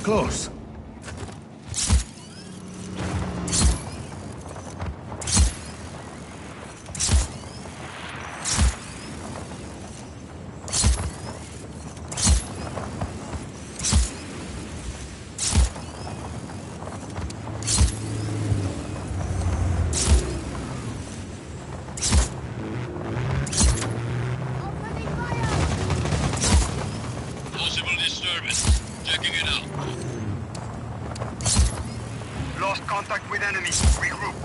Close. Lost contact with enemy. Regroup.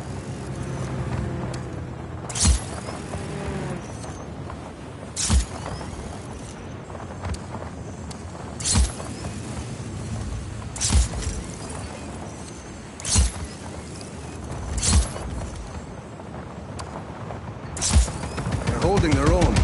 They're holding their own.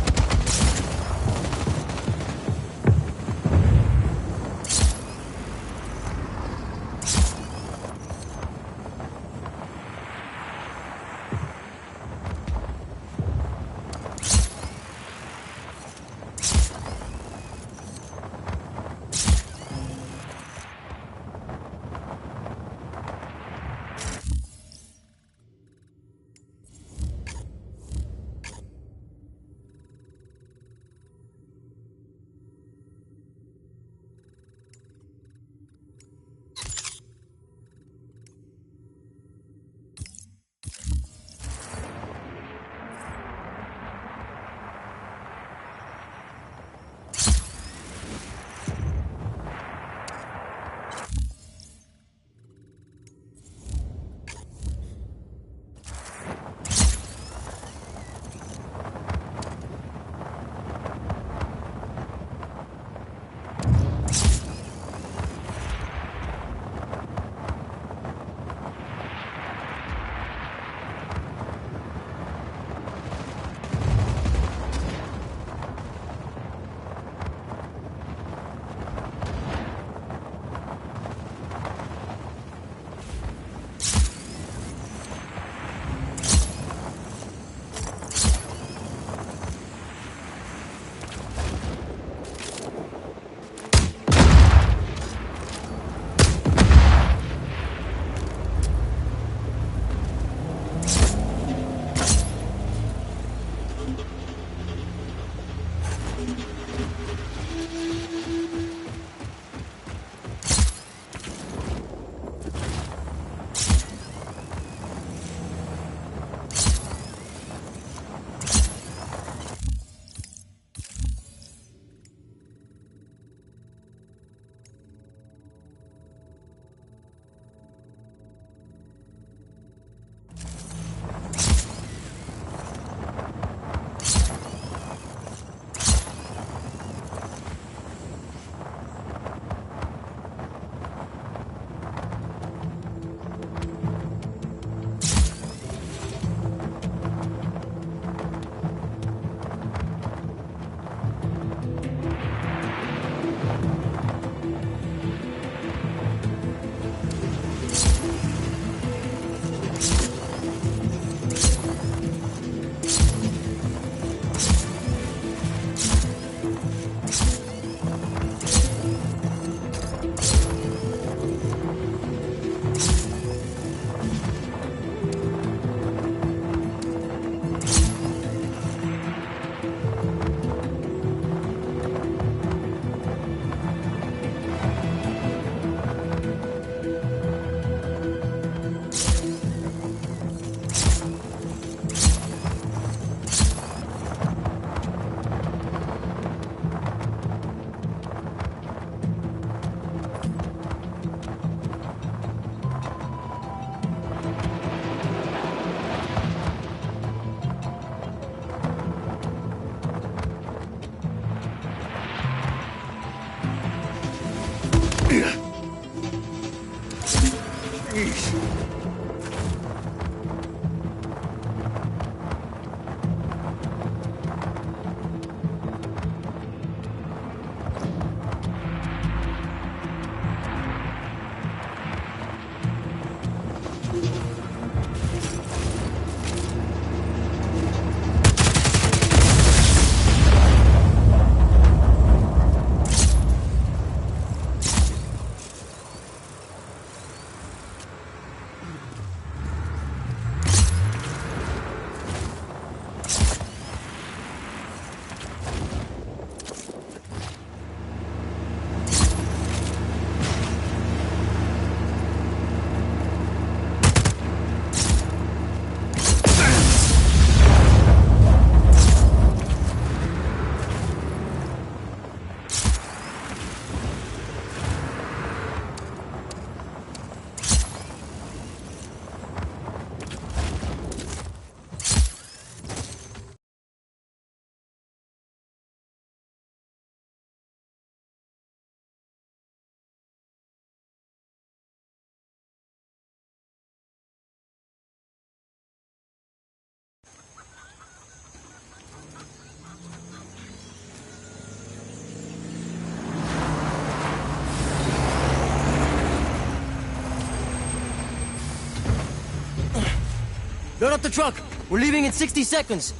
Load up the truck. We're leaving in 60 seconds.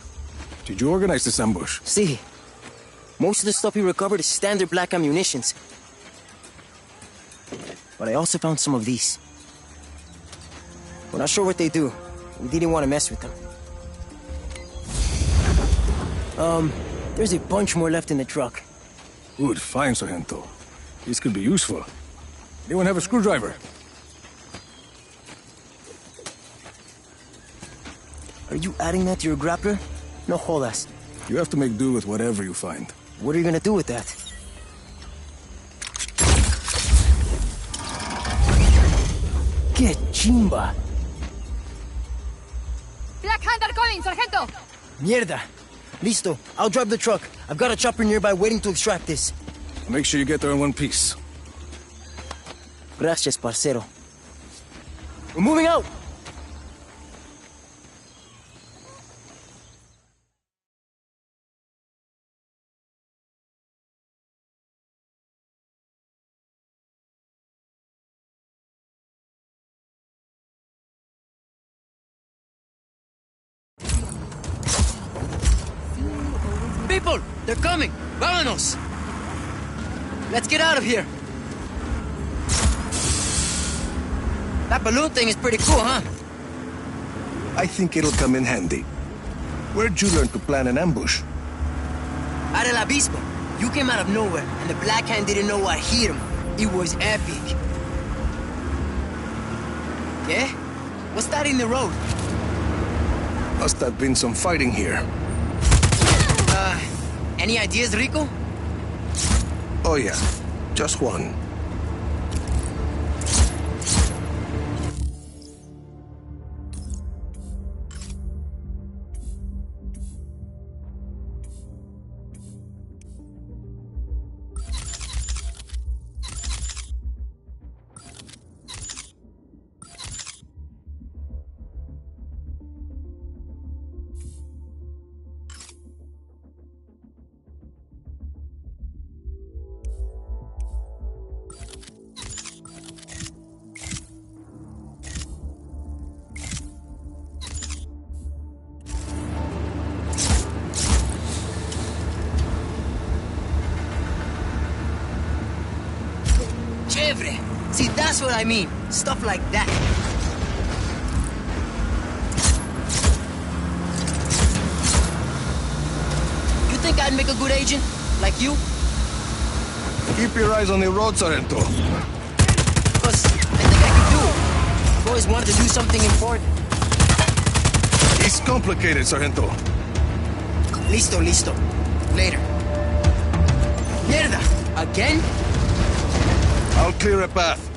Did you organize this ambush? See, most of the stuff we recovered is standard black ammunitions. But I also found some of these. We're not sure what they do. We didn't want to mess with them. There's a bunch more left in the truck. Good, fine, Sargento. This could be useful. Anyone have a screwdriver? Are you adding that to your grappler? No jodas. You have to make do with whatever you find. What are you gonna do with that? Que chimba! Black Hunter calling, Sargento! Mierda! Listo, I'll drive the truck. I've got a chopper nearby waiting to extract this. Make sure you get there in one piece. Gracias, parcero. We're moving out! People! They're coming! Vámonos! Let's get out of here! That balloon thing is pretty cool, huh? I think it'll come in handy. Where'd you learn to plan an ambush? Out of la Bispa. You came out of nowhere, and the Black Hand didn't know what hit him. It was epic. ¿Qué? What's that in the road? Must have been some fighting here. Any ideas, Rico? Oh yeah, just one. See, that's what I mean. Stuff like that. You think I'd make a good agent? Like you? Keep your eyes on the road, Sargento. Because I think I could do it. I've always wanted to do something important. It's complicated, Sargento. Listo, listo. Later. Mierda! Again? I'll clear a path.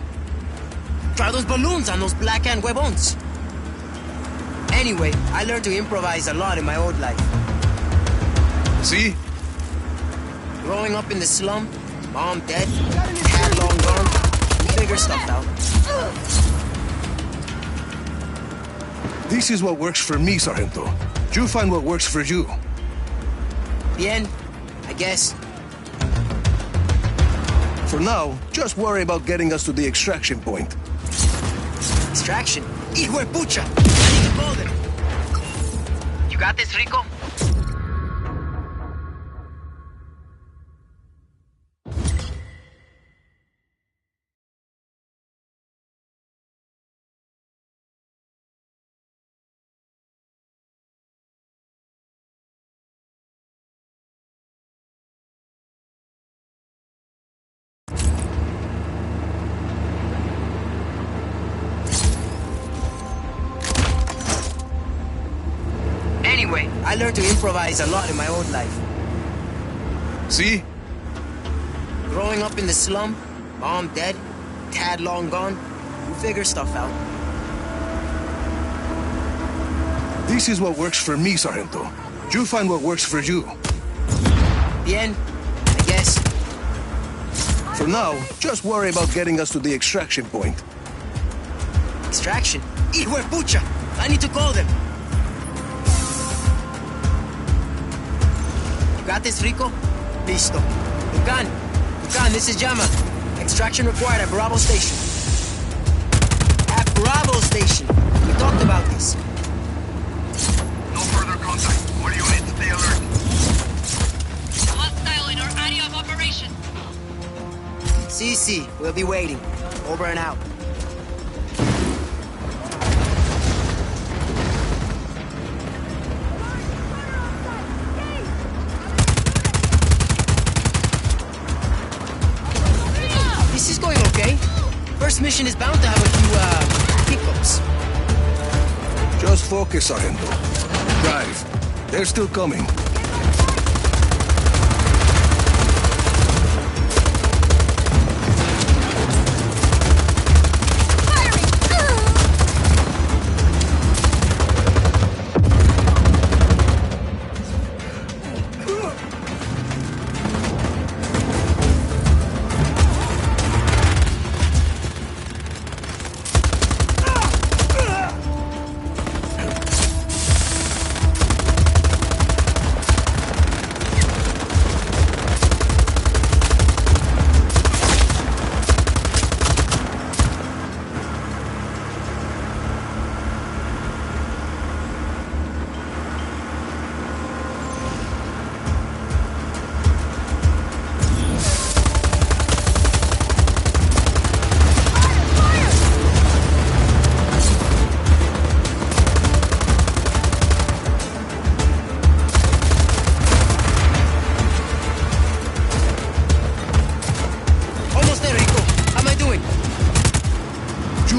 Try those balloons on those Black Hand huevons. Anyway, I learned to improvise a lot in my old life. See? Growing up in the slum, mom dead, dad long gone, we figure stuff out. This is what works for me, Sargento. You find what works for you. Bien, I guess. For now, just worry about getting us to the extraction point. Extraction? Hijo de pucha! I need to call them. You got this, Rico? Anyway, I learned to improvise a lot in my old life. See? Growing up in the slum, mom dead, dad long gone, we figure stuff out. This is what works for me, Sargento. You find what works for you. Bien, I guess. For now, just worry about getting us to the extraction point. Extraction? Hijo de pucha! I need to call them. You got this, Rico? Listo. Dukan, this is Llama. Extraction required at Bravo Station. At Bravo Station. We talked about this. CC, we'll be waiting. Over and out. This is going okay. First mission is bound to have a few, hiccups. Just focus, Sargento. Drive. They're still coming.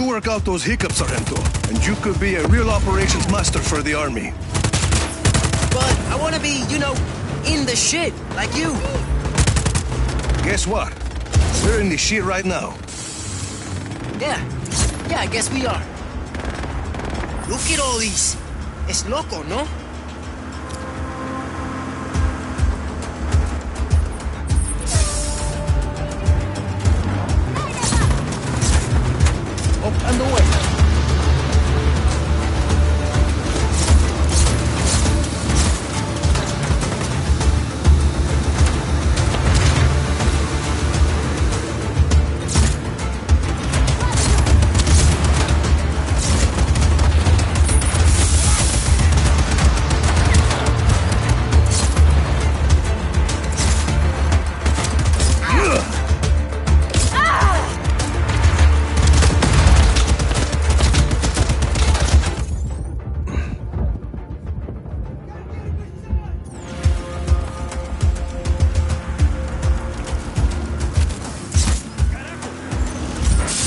Work out those hiccups, Sargento, and you could be a real operations master for the army. But I want to be, you know, in the shit, like you. Guess what? We're in the shit right now. Yeah, I guess we are. Look at all these. Es loco, no? And the way.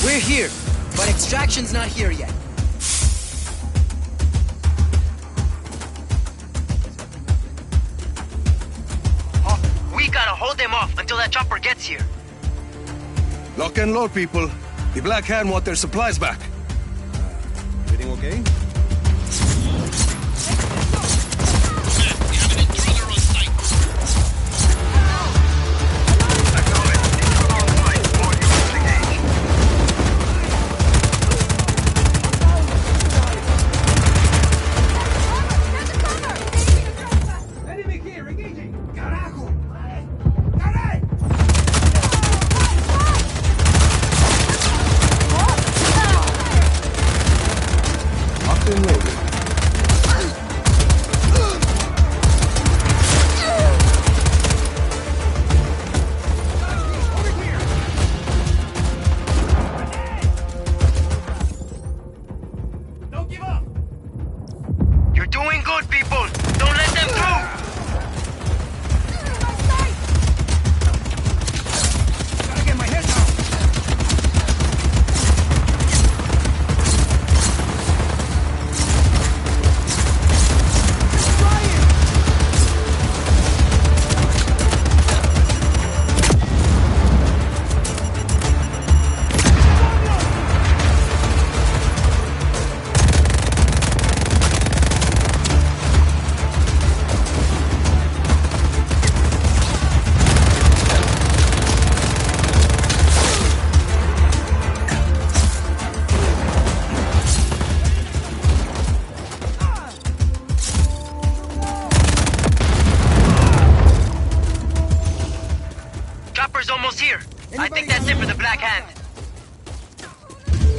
We're here, but extraction's not here yet. Oh, we gotta hold them off until that chopper gets here. Lock and load, people. The Black Hand want their supplies back. Everything okay? I think that's it for the Black Hand.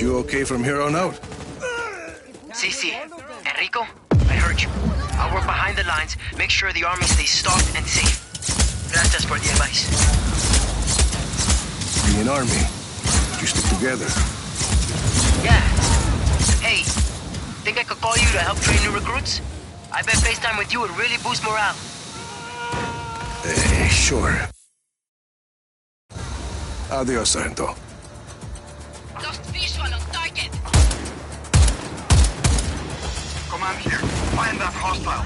You okay from here on out? CC, Enrico, I heard you. I'll work behind the lines, make sure the army stays stocked and safe. Gracias por the advice. You an army. You stick together. Yeah. Hey, think I could call you to help train new recruits? I bet FaceTime with you would really boost morale. Sure. Adios, Sargento. Lost visual on target. Command here. Find that hostile.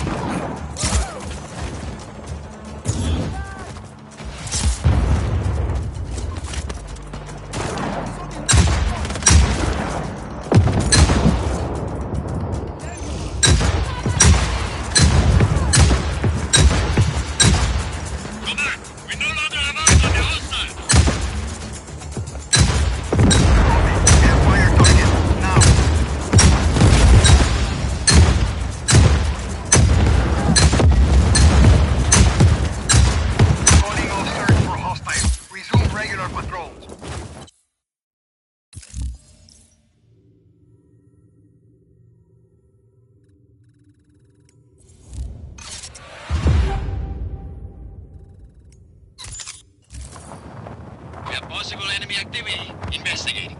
Possible enemy activity. Investigating.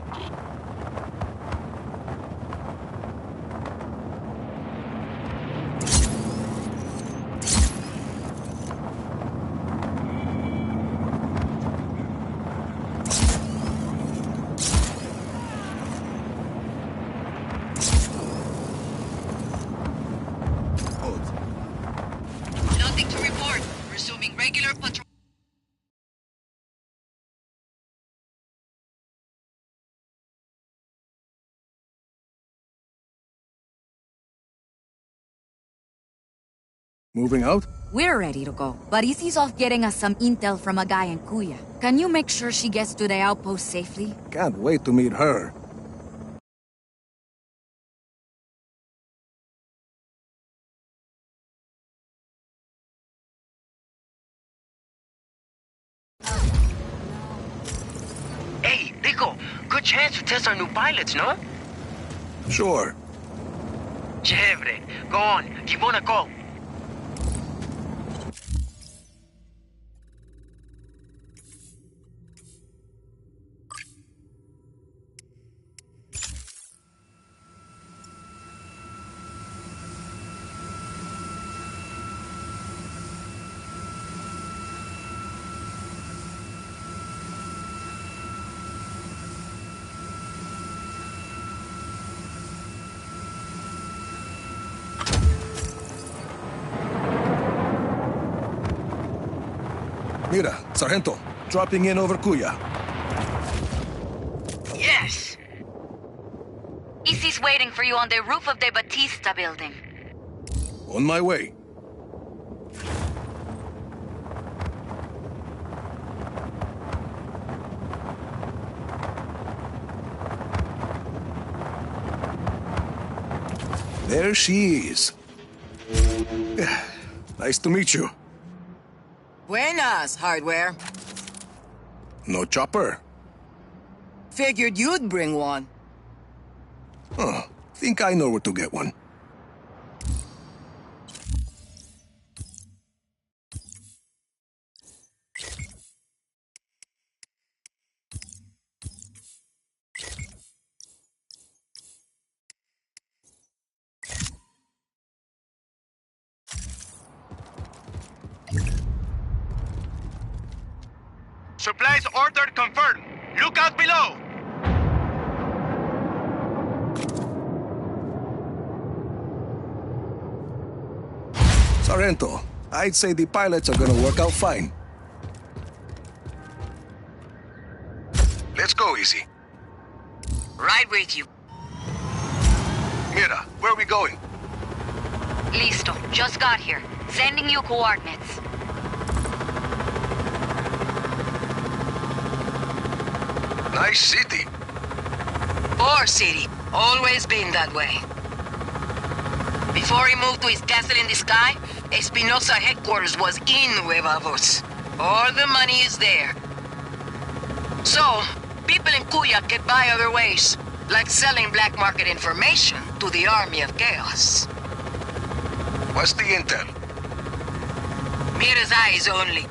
Nothing to report. Resuming regular patrol. Moving out? We're ready to go, but Izzy's off getting us some intel from a guy in Kuya. Can you make sure she gets to the outpost safely? Can't wait to meet her. Hey, Rico, good chance to test our new pilots, no? Sure. Chévere. Go on. Keep on a call. Mira, Sargento, dropping in over Kuya. Yes! Izzy's waiting for you on the roof of the Batista building. On my way. There she is. Nice to meet you. Buenas, hardware. No chopper. Figured you'd bring one. Huh. Think I know where to get one. Supplies ordered confirmed. Look out below. Sargento, I'd say the pilots are gonna work out fine. Let's go, Easy. Right with you. Mira, where are we going? Listo, just got here. Sending you coordinates. Nice city. Poor city. Always been that way. Before he moved to his castle in the sky, Espinosa headquarters was in Huevavos. All the money is there. So, people in Cuya get by other ways, like selling black market information to the Army of Chaos. What's the intel? Mira's eyes only.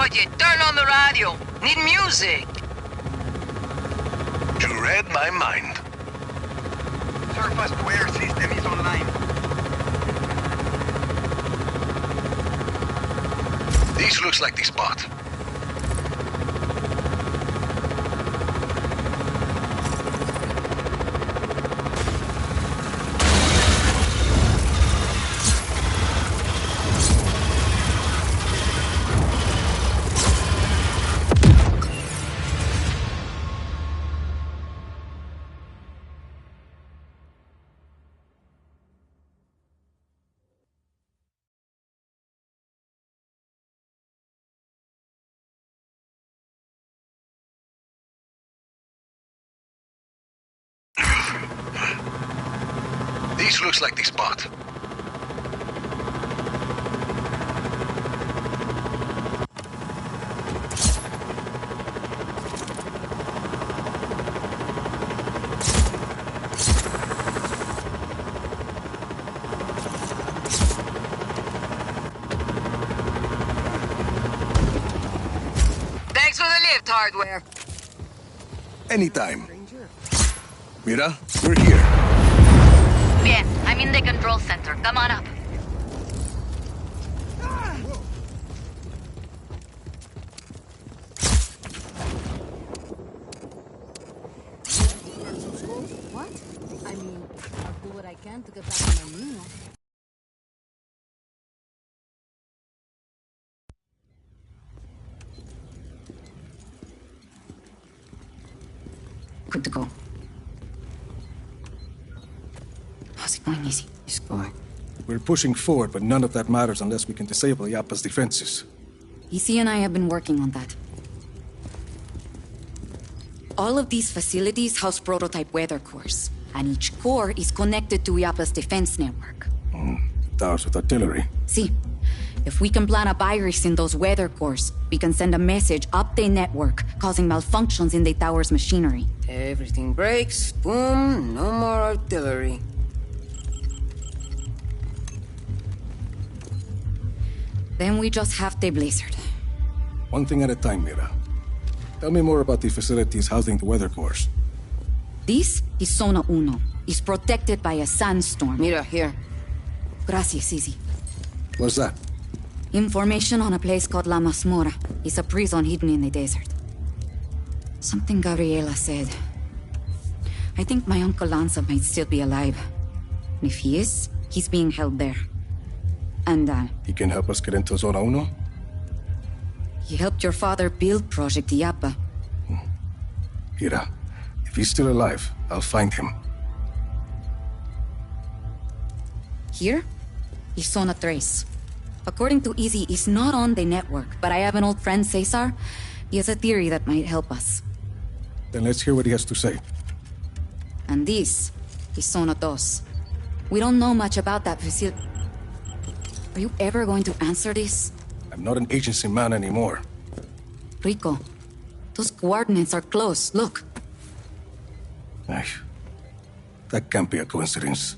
Oye, turn on the radio. Need music. You read my mind. Surface to air system is online. This looks like the spot. This looks like the spot. Thanks for the lift, hardware. Anytime. Mira, we're here. Bien, I'm in the control center. Come on up. What? I mean, I'll do what I can to get back to my meal. Good to go. How's it going, Easy? It's going. We're pushing forward, but none of that matters unless we can disable Yappa's defenses. Easy and I have been working on that. All of these facilities house prototype weather cores, and each core is connected to Yappa's defense network. Towers with artillery. See, if we can plant a virus in those weather cores, we can send a message up the network, causing malfunctions in the tower's machinery. Everything breaks. Boom. No more artillery. Then we just have the blizzard. One thing at a time, Mira. Tell me more about the facilities housing the weather cores. This is Zona Uno. It's protected by a sandstorm. Mira, here. Gracias, Easy. What's that? Information on a place called La Masmorra. It's a prison hidden in the desert. Something Gabriela said. I think my Uncle Lanza might still be alive. And if he is, he's being held there. And, He can help us get into Zona Uno? he helped your father build Project Yappa. Mira, if he's still alive, I'll find him. Here is Zona Tres. According to Easy, it's not on the network, but I have an old friend, Cesar. He has a theory that might help us. Then let's hear what he has to say. And this is Zona Dos. We don't know much about that facility. Are you ever going to answer this? I'm not an agency man anymore. Rico, those coordinates are close. Look. Ay, that can't be a coincidence.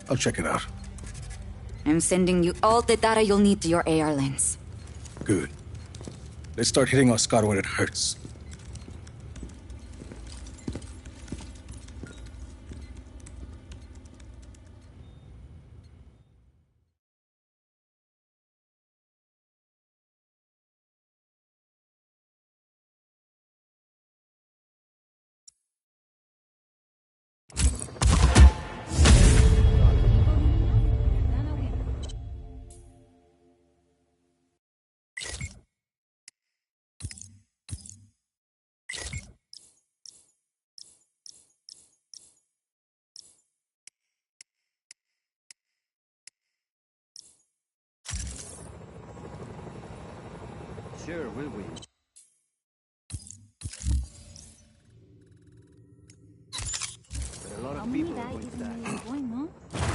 I'll check it out. I'm sending you all the data you'll need to your AR lens. Good. Let's start hitting Oscar where it hurts. Sure, will we? But a lot of people are going to die.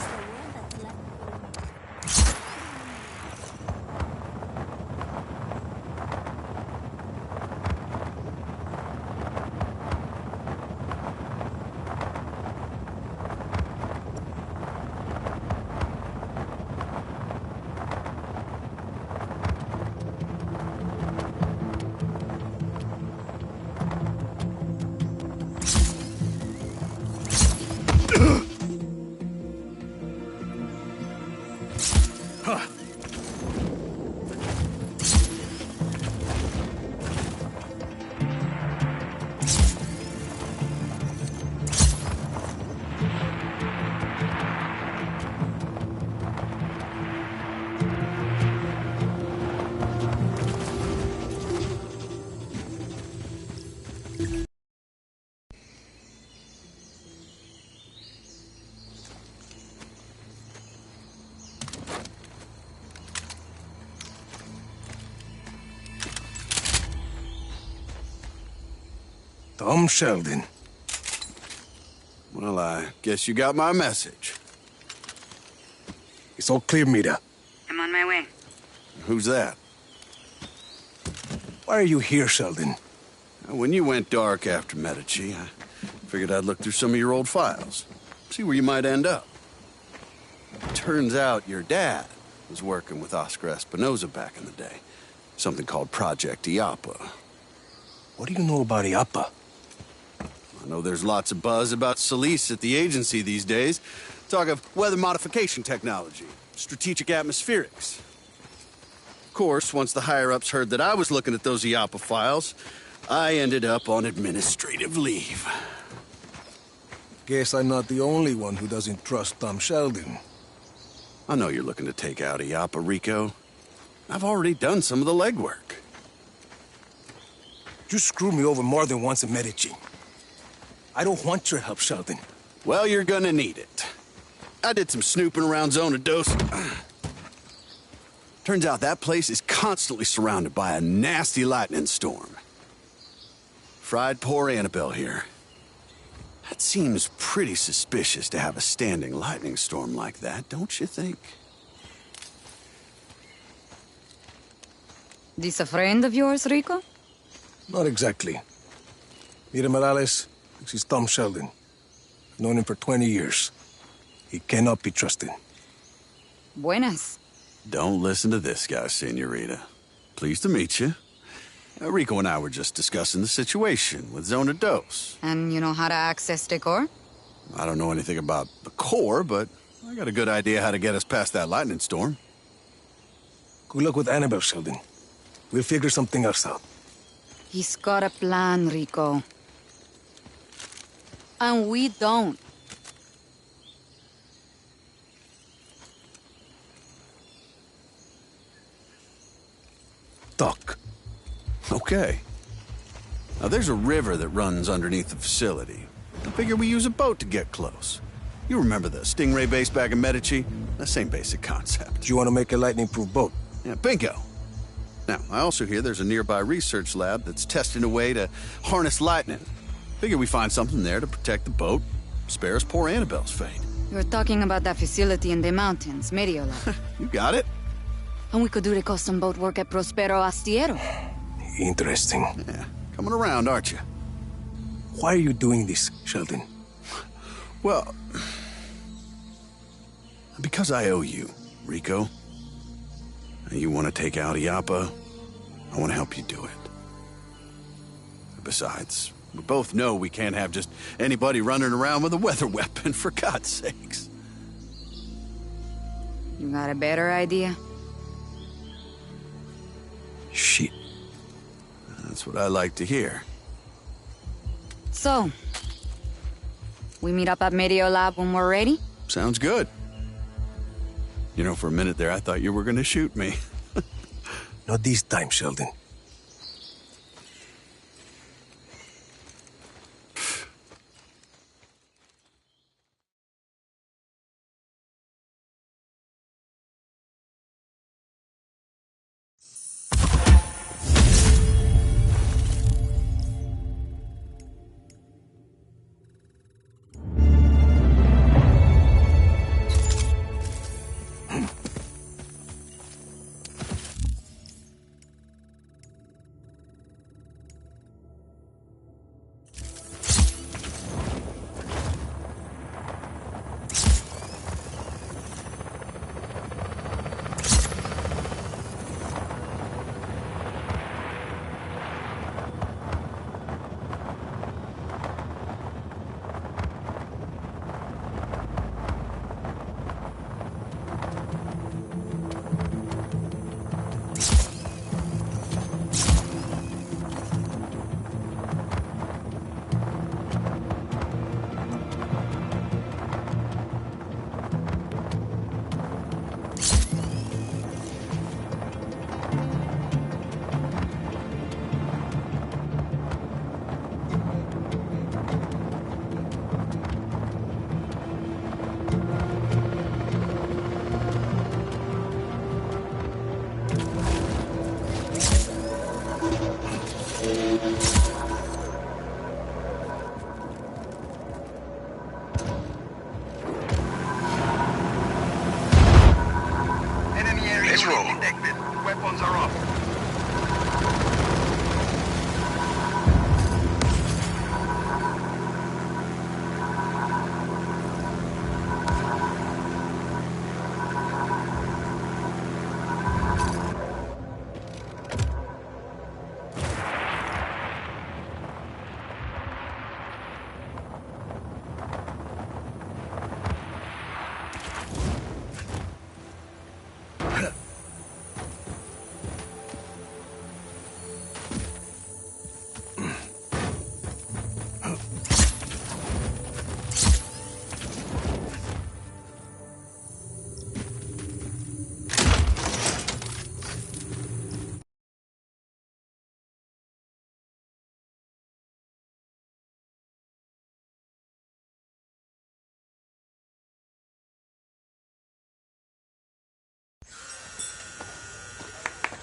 Tom Sheldon. Well, I guess you got my message. It's all clear, Mira. I'm on my way. Who's that? Why are you here, Sheldon? When you went dark after Medici, I figured I'd look through some of your old files. See where you might end up. Turns out your dad was working with Oscar Espinosa back in the day. Something called Project IAPA. What do you know about IAPA? I know there's lots of buzz about Solis at the agency these days. Talk of weather modification technology, strategic atmospherics. Of course, once the higher-ups heard that I was looking at those IAPA files, I ended up on administrative leave. Guess I'm not the only one who doesn't trust Tom Sheldon. I know you're looking to take out IAPA, Rico. I've already done some of the legwork. You screwed me over more than once in Medici. I don't want your help, Sheldon. Well, you're gonna need it. I did some snooping around Zona Dos. Turns out that place is constantly surrounded by a nasty lightning storm. Fried poor Annabelle here. That seems pretty suspicious to have a standing lightning storm like that, don't you think? This a friend of yours, Rico? Not exactly. Mira Morales, this is Tom Sheldon. I've known him for 20 years. He cannot be trusted. Buenas. Don't listen to this guy, senorita. Pleased to meet you. Rico and I were just discussing the situation with Zona Dos. And you know how to access the core? I don't know anything about the core, but I got a good idea how to get us past that lightning storm. Good luck with Annabelle, Sheldon. We'll figure something else out. He's got a plan, Rico. And we don't. Talk. Okay. Now, there's a river that runs underneath the facility. I figure we use a boat to get close. You remember the Stingray base back in Medici? The same basic concept. Do you want to make a lightning-proof boat? Yeah, bingo. Now, I also hear there's a nearby research lab that's testing a way to harness lightning. Figure we find something there to protect the boat, spare us poor Annabelle's fate. You're talking about that facility in the mountains, Mediola. You got it? And we could do the custom boat work at Prospero Astiero. Interesting. Yeah, coming around, aren't you? Why are you doing this, Sheldon? Well, because I owe you, Rico. You want to take out IAPA, I want to help you do it. Besides, we both know we can't have just anybody running around with a weather weapon, for God's sakes. You got a better idea? Shit. That's what I like to hear. So, we meet up at Medio Lab when we're ready? Sounds good. You know, for a minute there, I thought you were going to shoot me. Not this time, Sheldon.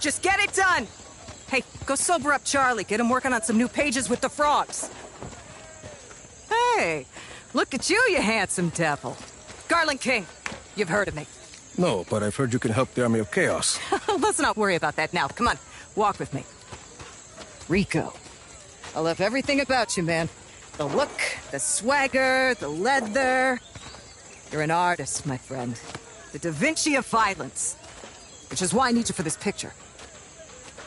Just get it done! Hey, go sober up Charlie. Get him working on some new pages with the frogs. Hey, look at you handsome devil. Garland King, you've heard of me. No, but I've heard you can help the Army of Chaos. Let's not worry about that now. Come on, walk with me. Rico, I love everything about you, man. The look, the swagger, the leather. You're an artist, my friend. The Da Vinci of violence. Which is why I need you for this picture.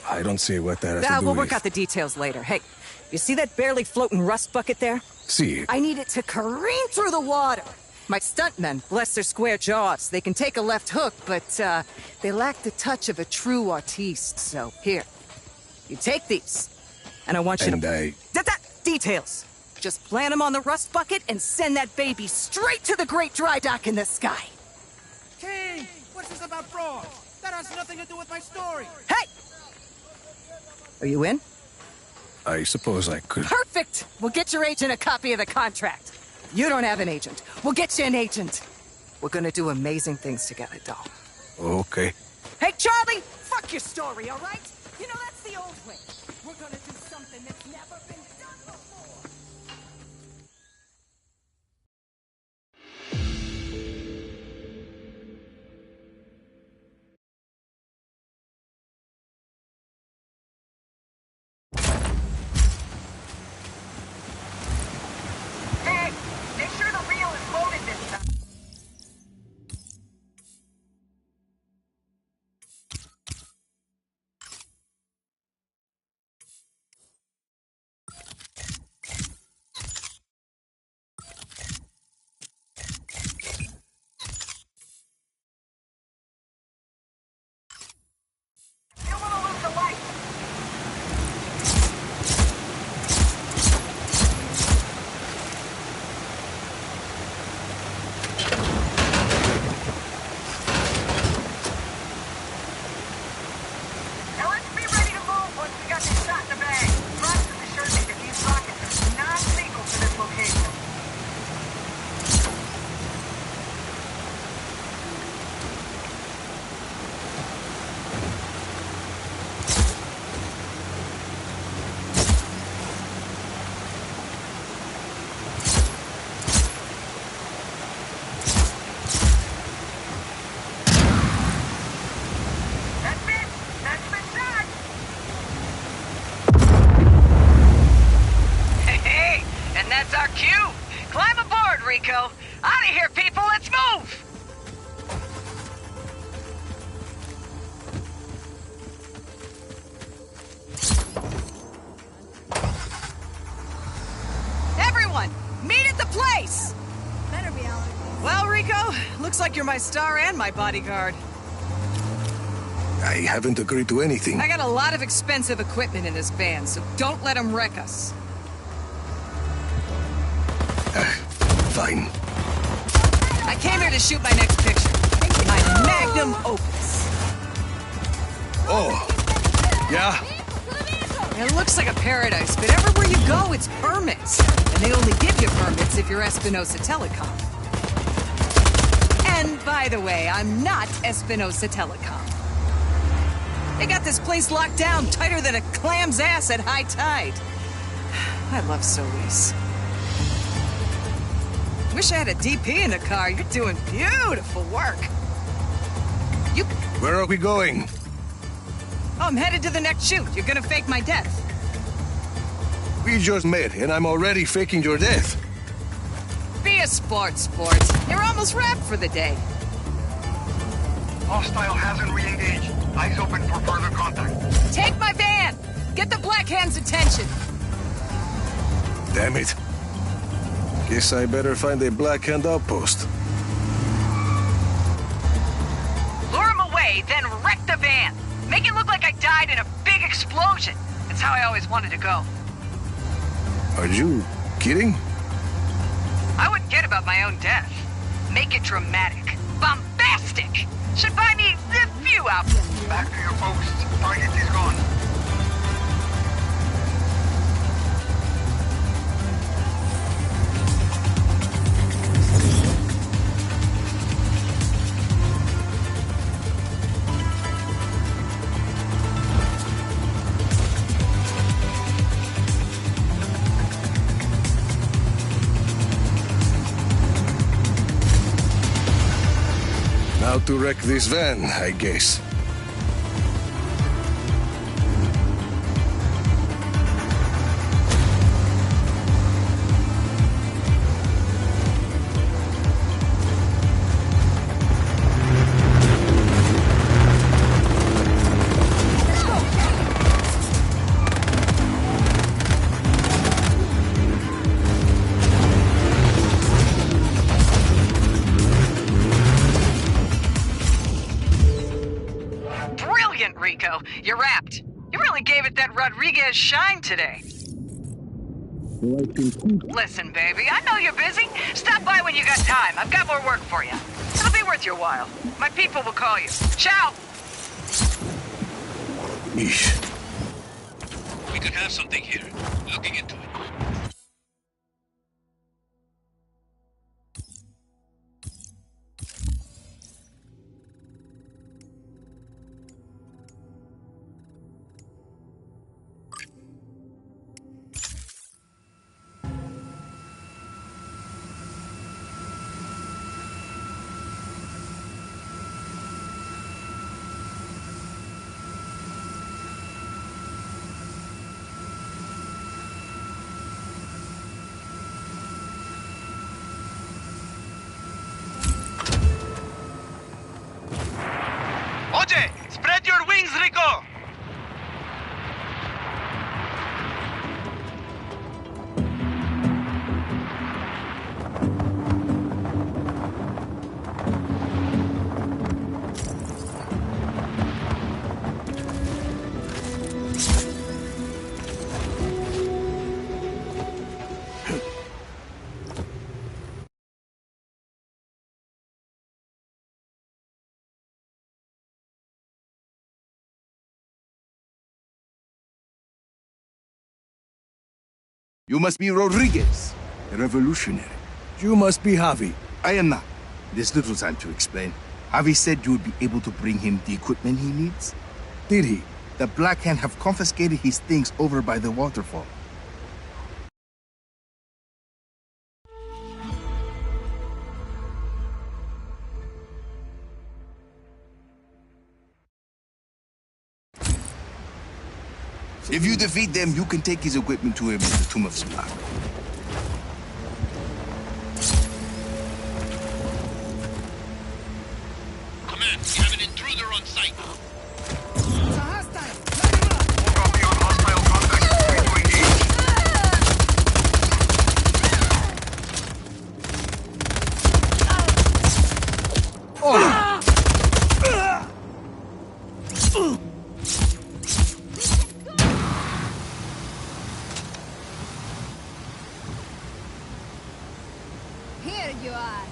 I don't see what that has to do We'll with... work out the details later. Hey, you see that barely floating rust bucket there? See. I need it to careen through the water. My stuntmen, bless their square jaws, they can take a left hook, but they lack the touch of a true artiste. So here, you take these, and I want you to... Details. Just plant them on the rust bucket and send that baby straight to the great dry dock in the sky. King, what's this about frogs? That has nothing to do with my story. Hey! Are you in? I suppose I could. Perfect! We'll get your agent a copy of the contract. You don't have an agent. We'll get you an agent. We're gonna do amazing things together, doll. Okay. Hey, Charlie! Fuck your story, all right? You know, that's the old way. We're gonna do something that's never been done before. Hey, make sure the reel is loaded this time. You don't want to lose the light. Now let's be ready to move once we got this shot in the bag. Ross has assured me that these rockets are non-lethal to this location. That's it! That's the shot! Hey, and that's our cue! Climb aboard, Rico! Out of here, people! Let's move! Everyone, meet at the place! Better be Alex. Well, Rico, looks like you're my star and my bodyguard. I haven't agreed to anything. I got a lot of expensive equipment in this van, so don't let them wreck us. Fine. I came here to shoot my next picture. My magnum opus. Oh. Yeah? It looks like a paradise, but everywhere you go, it's permits. And they only give you permits if you're Espinosa Telecom. And by the way, I'm not Espinosa Telecom. They got this place locked down tighter than a clam's ass at high tide. I love Solis. Wish I had a DP in the car. You're doing beautiful work. You... Where are we going? Oh, I'm headed to the next shoot. You're gonna fake my death. We just met, and I'm already faking your death. Be a sport. You're almost wrapped for the day. Hostile hasn't re-engaged. Eyes open for further contact. Take my van! Get the Black Hand's attention! Damn it. Guess I better find a Black Hand outpost. Lure him away, then wreck the van. Make it look like I died in a big explosion. That's how I always wanted to go. Are you kidding? I wouldn't kid about my own death. Make it dramatic. Bombastic! Should buy me a few outfits. Back to your posts. Target is gone. to wreck this van, I guess. Rico. You're wrapped. You really gave it that Rodriguez shine today. Listen, baby, I know you're busy. Stop by when you got time. I've got more work for you. It'll be worth your while. My people will call you. Ciao! Yeesh. We could have something here. Looking into it. Oye, spread your wings, Rico! You must be Rodriguez, a revolutionary. You must be Javi. I am not. There's little time to explain. Javi said you would be able to bring him the equipment he needs. Did he? The Black Hand have confiscated his things over by the waterfall. If you defeat them, you can take his equipment to him in the Tomb of Salah. Command, we have an intruder on site. Copy on hostile contact. Ready to engage. Here you are.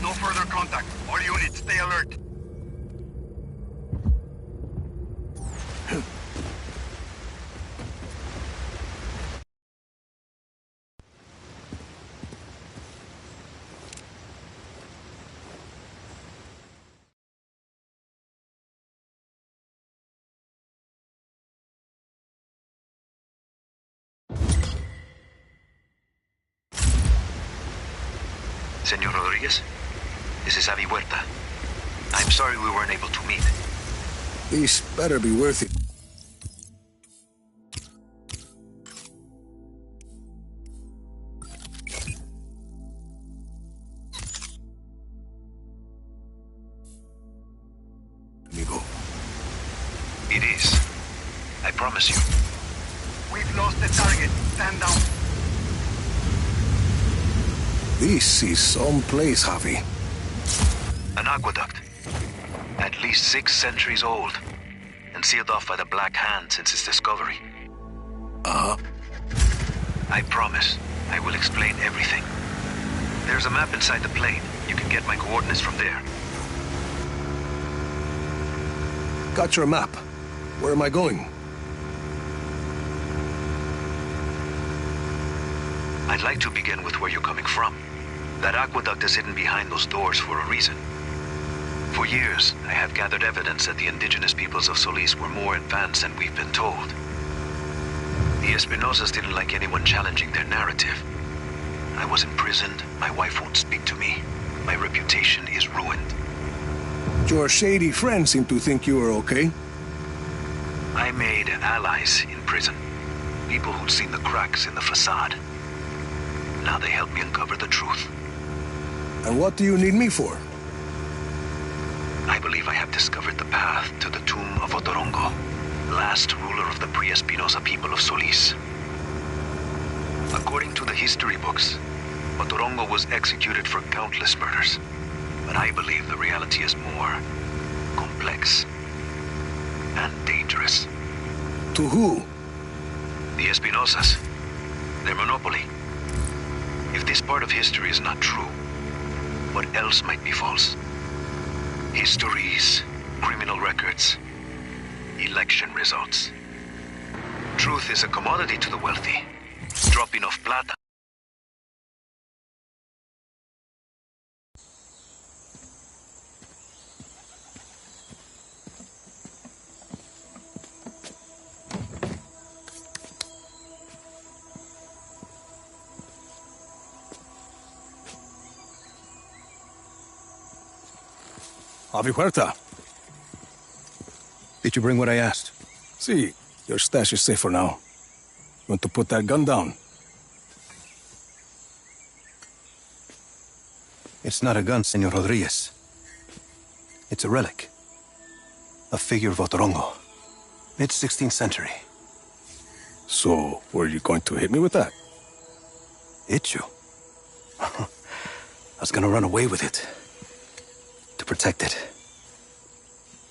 No further contact. All units, stay alert. Senor Rodriguez, this is Avi Huerta. I'm sorry we weren't able to meet. This better be worth it. Amigo. It is. I promise you. We've lost the target. Stand down. This is some place, Javi. An aqueduct. At least 6 centuries old. And sealed off by the Black Hand since its discovery. Uh-huh. I promise. I will explain everything. There's a map inside the plane. You can get my coordinates from there. Got your map. Where am I going? I'd like to begin with where you're coming from. That aqueduct is hidden behind those doors for a reason. For years, I have gathered evidence that the indigenous peoples of Solis were more advanced than we've been told. The Espinosas didn't like anyone challenging their narrative. I was imprisoned, my wife won't speak to me. My reputation is ruined. Your shady friends seem to think you were okay. I made allies in prison. People who'd seen the cracks in the facade. Now they help me uncover the truth. And what do you need me for? I believe I have discovered the path to the tomb of Otorongo, last ruler of the pre-Espinosa people of Solis. According to the history books, Otorongo was executed for countless murders. But I believe the reality is more complex and dangerous. To who? The Espinosas. Their monopoly. If this part of history is not true, what else might be false? Histories, criminal records, election results. Truth is a commodity to the wealthy. Dropping off plata. Abre puerta. Did you bring what I asked? See, your stash is safe for now. You want to put that gun down? It's not a gun, Senor Rodriguez. It's a relic. A figure of Otorongo. Mid-16th century. So, were you going to hit me with that? Hit you? I was gonna run away with it. To protect it.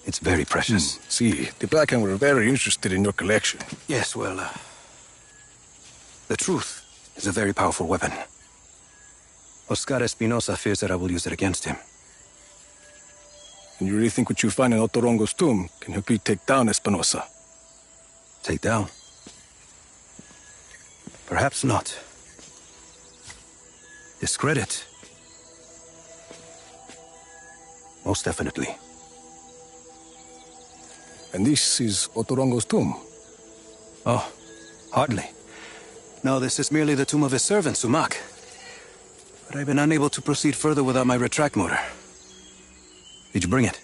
It's very precious. See, the Black Hand were very interested in your collection. Yes, well, the truth is a very powerful weapon. Oscar Espinosa fears that I will use it against him. And you really think what you find in Otorongo's tomb can help you take down Espinosa? Take down? Perhaps not. Discredit? Most definitely. And this is Otorongo's tomb? Oh, hardly. No, this is merely the tomb of his servant, Sumac. But I've been unable to proceed further without my retract motor. Did you bring it?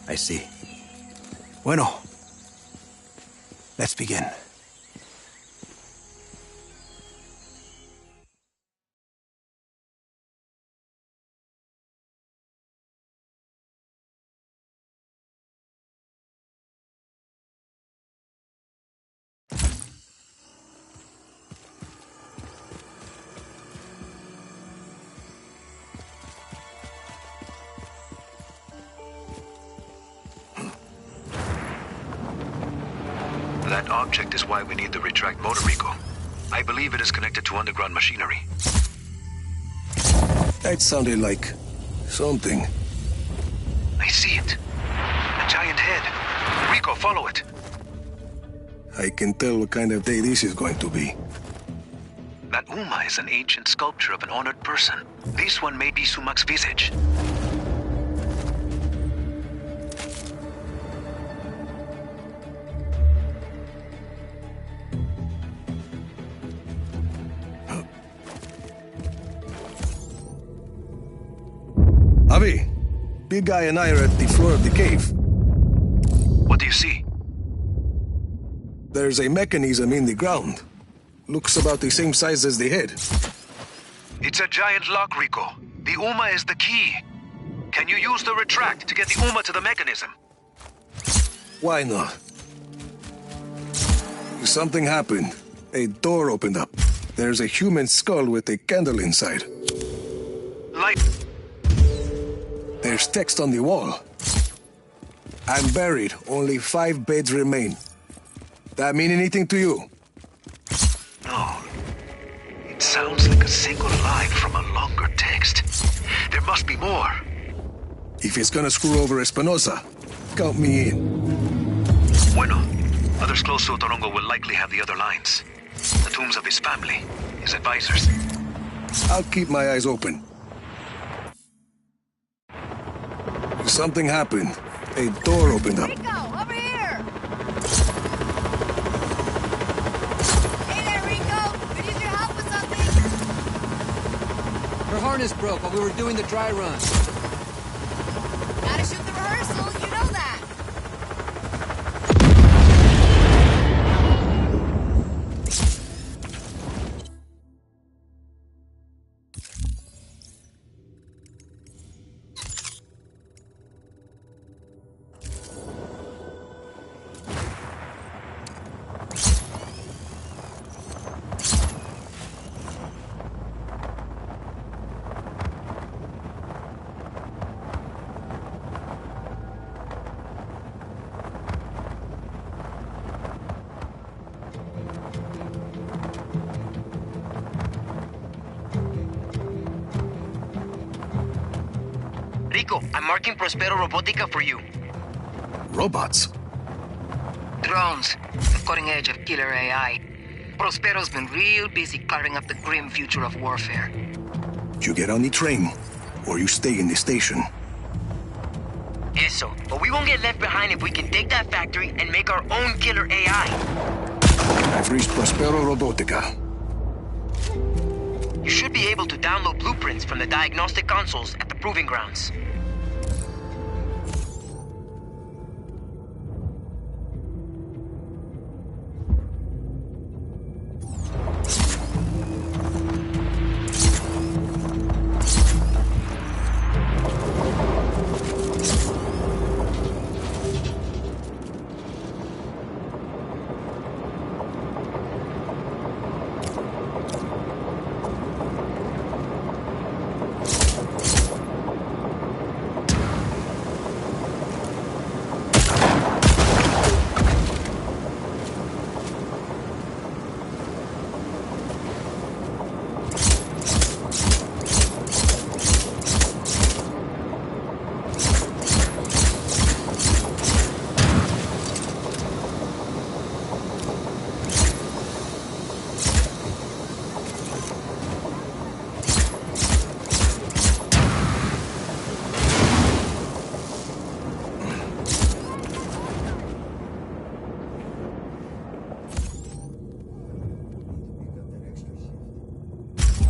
I see. Bueno. Let's begin. That object is why we need the retract motor, Rico. I believe it is connected to underground machinery. That sounded like something. I see it. A giant head. Rico, follow it. I can tell what kind of day this is going to be. That Uma is an ancient sculpture of an honored person. This one may be Sumac's visage. Avi, Big Guy and I are at the floor of the cave. What do you see? There's a mechanism in the ground. Looks about the same size as the head. It's a giant lock, Rico. The Uma is the key. Can you use the retract to get the Uma to the mechanism? Why not? Something happened. A door opened up. There's a human skull with a candle inside. Light. There's text on the wall. I'm buried. Only 5 beds remain. That mean anything to you? No. It sounds like a single line from a longer text. There must be more. If it's gonna screw over Espinosa, count me in. Bueno. Others close to Otorongo will likely have the other lines. The tombs of his family. his advisors. I'll keep my eyes open. Something happened. A door opened up. Rico, over here! Hey there, Rico! Could use your help with something? Her harness broke while we were doing the dry run. Gotta shoot the rehearsals, you know that! Rico, I'm marking Prospero Robotica for you. Robots? Drones. The cutting edge of killer AI. Prospero's been real busy carving up the grim future of warfare. You get on the train, or you stay in the station. Eso, but we won't get left behind if we can take that factory and make our own killer AI. I've reached Prospero Robotica. You should be able to download blueprints from the diagnostic consoles at the proving grounds.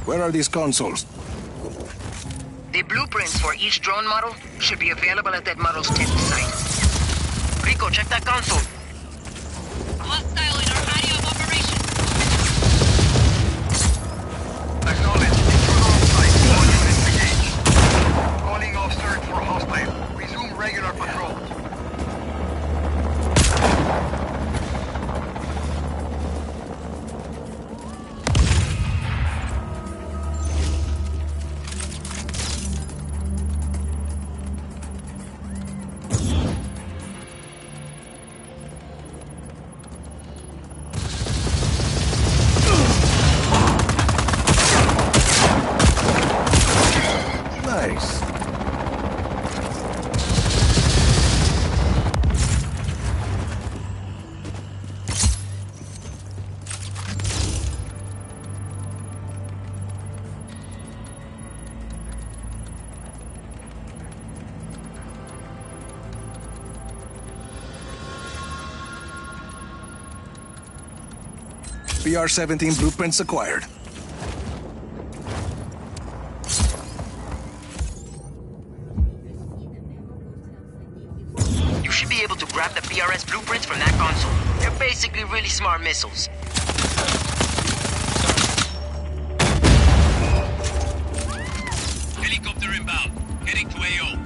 Where are these consoles? The blueprints for each drone model should be available at that model's test site. Rico, check that console. Hostile in our area of operation. Acknowledge. Intruder on site. All units engaged. Calling off search for hostile. Resume regular patrols. Nice. PR-17 blueprints acquired. You should be able to grab the PRS blueprints from that console. They're basically really smart missiles. Helicopter inbound. Heading to AO.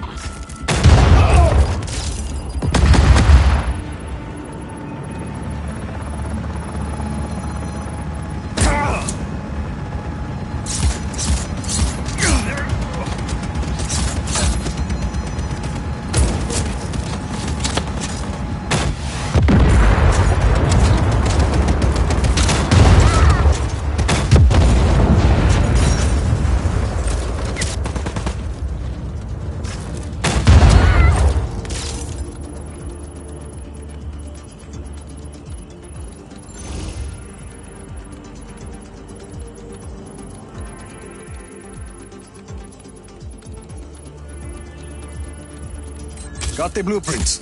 Got the blueprints.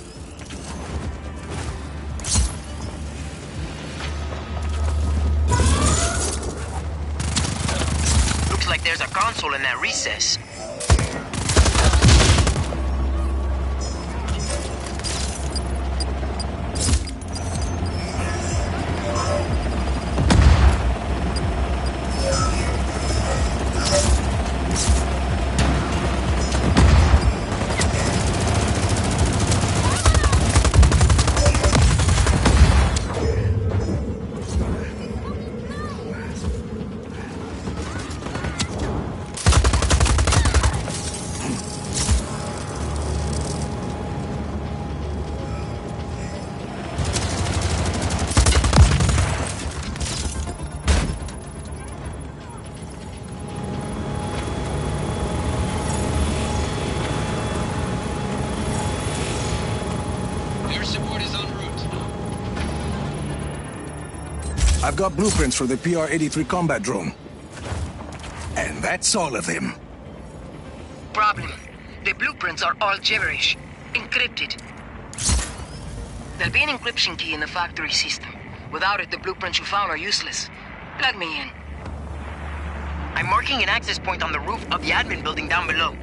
Looks like there's a console in that recess. I've got blueprints for the PR-83 combat drone. And that's all of them. Problem. The blueprints are all gibberish. Encrypted. There'll be an encryption key in the factory system. Without it, the blueprints you found are useless. Plug me in. I'm marking an access point on the roof of the admin building down below.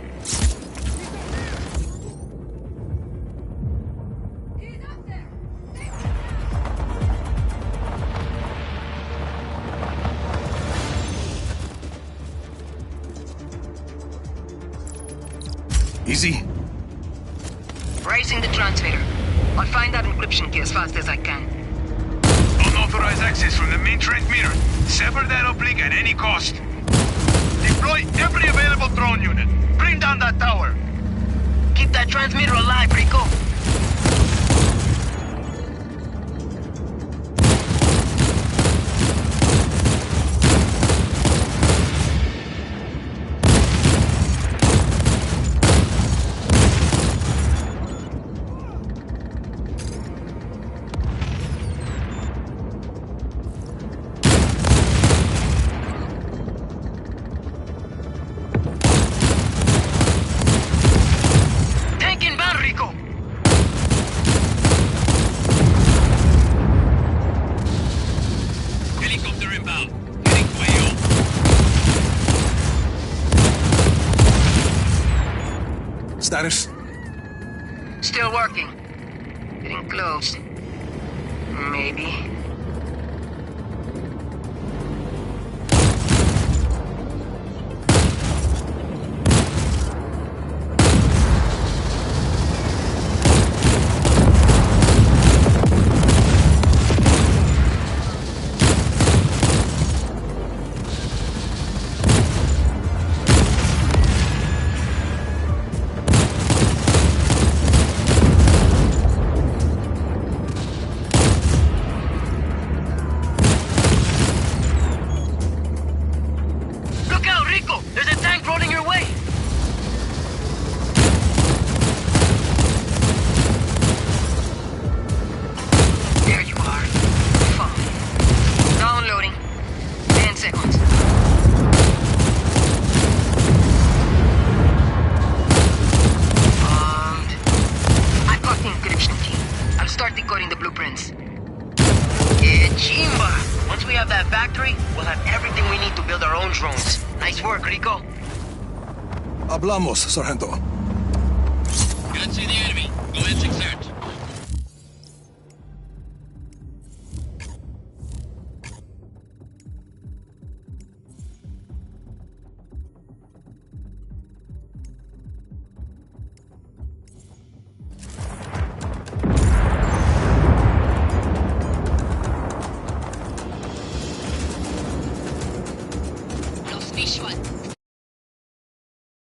Easy. Raising the transmitter. I'll find that encryption key as fast as I can. Unauthorized access from the main transmitter. Sever that uplink at any cost. Deploy every available drone unit. Bring down that tower. Keep that transmitter alive, Rico. Status? Still working. Getting close. Maybe. Hablamos, Sargento. Can't see the enemy.